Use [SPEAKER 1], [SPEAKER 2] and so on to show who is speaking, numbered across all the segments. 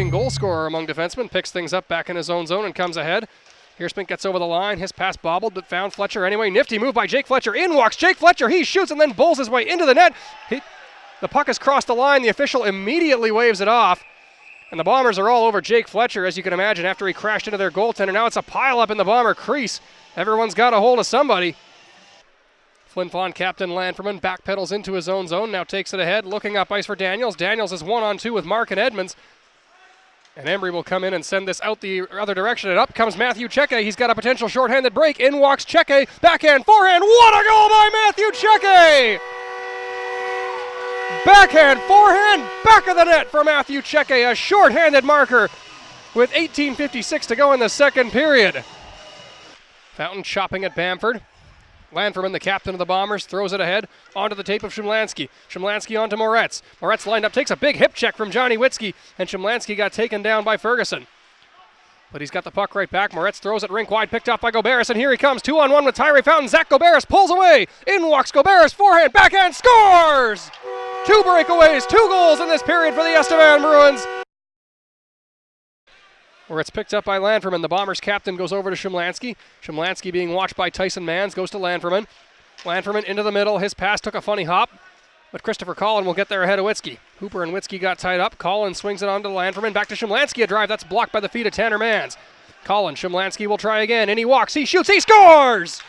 [SPEAKER 1] leading goal scorer among defensemen, picks things up back in his own zone and comes ahead. Hirschman gets over the line. His pass bobbled, but found Fletcher anyway. Nifty move by Jake Fletcher. In walks Jake Fletcher. He shoots and then bowls his way into the net. The puck has crossed the line. The official immediately waves it off. And the Bombers are all over Jake Fletcher, as you can imagine, after he crashed into their goaltender. Now it's a pile-up in the Bomber crease. Everyone's got a hold of somebody. Flin captain Lanferman backpedals into his own zone, now takes it ahead, looking up ice for Daniels. Daniels is 1-on-2 with Mark and Edmonds. And Embry will come in and send this out the other direction. And up comes Matthew Cheque. He's got a potential shorthanded break. In walks Cheque. Backhand, forehand. What a goal by Matthew Cheque! Backhand, forehand, back of the net for Matthew Cheque. A shorthanded marker with 18:56 to go in the second period. Fountain chopping at Bamford. Lanferman, the captain of the Bombers, throws it ahead onto the tape of Shumlansky. Shumlansky onto Moretz. Moretz lined up, takes a big hip check from Johnny Witzke, and Shumlansky got taken down by Ferguson. But he's got the puck right back. Moretz throws it rink wide, picked off by Goberis, and here he comes, 2-on-1 with Tyree Fountain. Zach Goberis pulls away. In walks Goberis, forehand, backhand, scores! 2 breakaways, 2 goals in this period for the Estevan Bruins. Where it's picked up by Lanferman. The Bombers captain goes over to Shumlansky. Shumlansky being watched by Tyson Mans, goes to Lanferman. Lanferman into the middle. His pass took a funny hop, but Christopher Collin will get there ahead of Witzke. Hooper and Witzke got tied up. Collin swings it on to Lanferman. Back to Shumlansky, a drive that's blocked by the feet of Tanner Mans. Collin, Shumlansky will try again, and he walks, he shoots, he scores!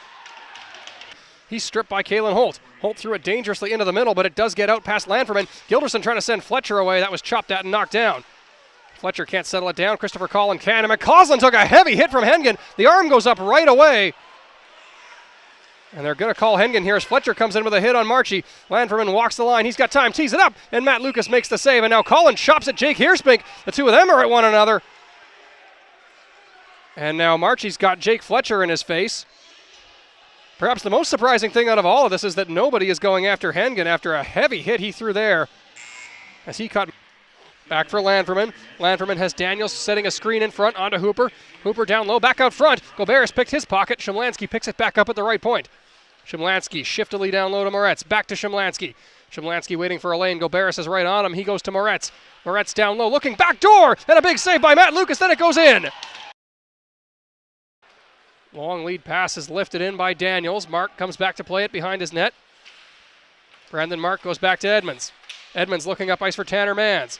[SPEAKER 1] He's stripped by Kalen Holt. Holt threw it dangerously into the middle, but it does get out past Lanferman. Gilderson trying to send Fletcher away. That was chopped at and knocked down. Fletcher can't settle it down. Christopher Collin can. And McCausland took a heavy hit from Hengen. The arm goes up right away. And they're going to call Hengen here as Fletcher comes in with a hit on Marchie. Lanferman walks the line. He's got time. Tees it up. And Matt Lucas makes the save. And now Collin chops at Jake Hirschpink. The two of them are at one another. And now Marchie's got Jake Fletcher in his face. Perhaps the most surprising thing out of all of this is that nobody is going after Hengen after a heavy hit he threw there. As he cut back for Lanferman. Lanferman has Daniels setting a screen in front onto Hooper. Hooper down low, back out front. Goberis picked his pocket. Shumlansky picks it back up at the right point. Shumlansky shiftily down low to Moretz. Back to Shumlansky. Shumlansky waiting for a lane. Goberis is right on him. He goes to Moretz. Moretz down low, looking back door. And a big save by Matt Lucas. Then it goes in. Long lead pass is lifted in by Daniels. Mark comes back to play it behind his net. Brandon Mark goes back to Edmonds. Edmonds looking up ice for Tanner Mans.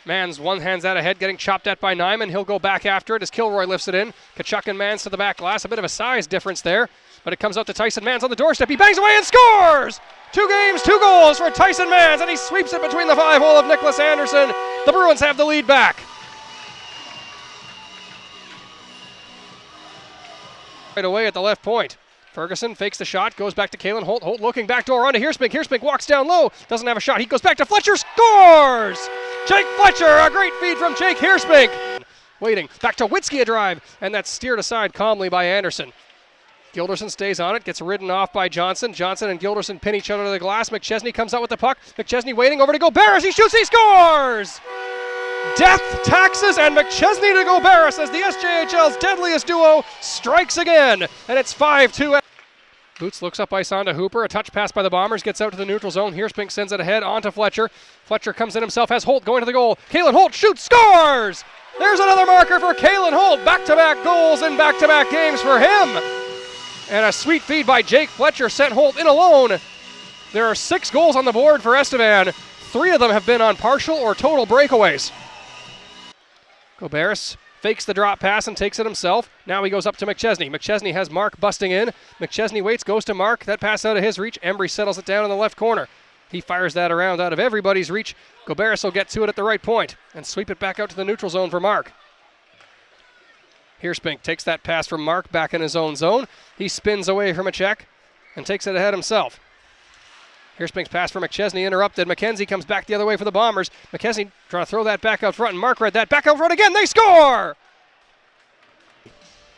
[SPEAKER 1] Mans one hands out ahead, getting chopped at by Nyman. He'll go back after it as Kilroy lifts it in. Kachuk and Mans to the back glass. A bit of a size difference there, but it comes out to Tyson Mans on the doorstep. He bangs away and scores! 2 games, 2 goals for Tyson Mans, and he sweeps it between the 5-hole of Nicholas Anderson. The Bruins have the lead back. Right away at the left point. Ferguson fakes the shot, goes back to Kalen Holt. Holt looking back door onto Hirschpink. Hirschpink walks down low, doesn't have a shot. He goes back to Fletcher, scores! Jake Fletcher, a great feed from Jake Hirschpink. Waiting, back to Witzke, a drive, and that's steered aside calmly by Anderson. Gilderson stays on it, gets ridden off by Johnson. Johnson and Gilderson pin each other to the glass. McChesney comes out with the puck. McChesney waiting over to Goberis. He shoots, he scores! Death, taxes, and McChesney to Goberis as the SJHL's deadliest duo strikes again, and it's 5-2. Boots looks up ice onto Hooper. A touch pass by the Bombers gets out to the neutral zone. Hirschpink sends it ahead onto Fletcher. Fletcher comes in himself, has Holt going to the goal. Kalen Holt shoots, scores! There's another marker for Kalen Holt. Back-to-back goals in back-to-back games for him. And a sweet feed by Jake Fletcher sent Holt in alone. There are 6 goals on the board for Estevan. 3 of them have been on partial or total breakaways. Goberis fakes the drop pass and takes it himself. Now he goes up to McChesney. McChesney has Mark busting in. McChesney waits, goes to Mark. That pass out of his reach. Embry settles it down in the left corner. He fires that around out of everybody's reach. Goberis will get to it at the right point and sweep it back out to the neutral zone for Mark. Hirschpink takes that pass from Mark back in his own zone. He spins away from a check and takes it ahead himself. Hirschpink's pass for McChesney interrupted. McKenzie comes back the other way for the Bombers. McKenzie trying to throw that back out front, and Mark read that back out front again. They score!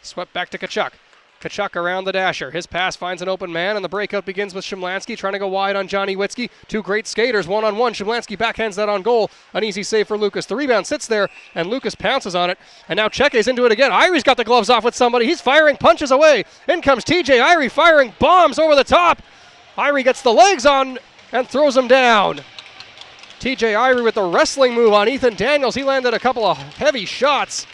[SPEAKER 1] Swept back to Kachuk. Kachuk around the dasher. His pass finds an open man, and the breakout begins with Shumlansky trying to go wide on Johnny Witzke. 2 great skaters, one-on-one. Shumlansky backhands that on goal. An easy save for Lucas. The rebound sits there, and Lucas pounces on it. And now Cheque's into it again. Irie's got the gloves off with somebody. He's firing punches away. In comes TJ Irie firing bombs over the top. Irie gets the legs on and throws him down. TJ Ivory with the wrestling move on Ethan Daniels. He landed a couple of heavy shots.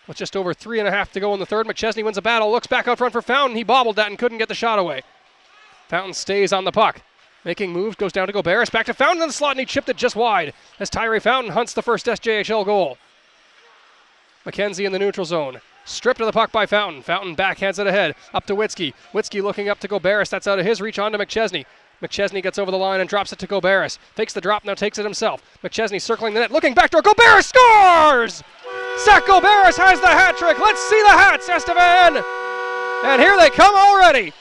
[SPEAKER 1] With just over 3.5 to go in the third, McChesney wins a battle, looks back out front for Fountain. He bobbled that and couldn't get the shot away. Fountain stays on the puck. Making moves, goes down to Goberis, back to Fountain in the slot, and he chipped it just wide as Tyree Fountain hunts the first SJHL goal. McKenzie in the neutral zone. Stripped of the puck by Fountain. Fountain backhands it ahead, up to Witzke. Witzke looking up to Goberis, that's out of his reach, on to McChesney. McChesney gets over the line and drops it to Goberis. Fakes the drop, now takes it himself. McChesney circling the net, looking backdoor, Goberis scores! Zach Goberis has the hat trick. Let's see the hats, Estevan! And here they come already.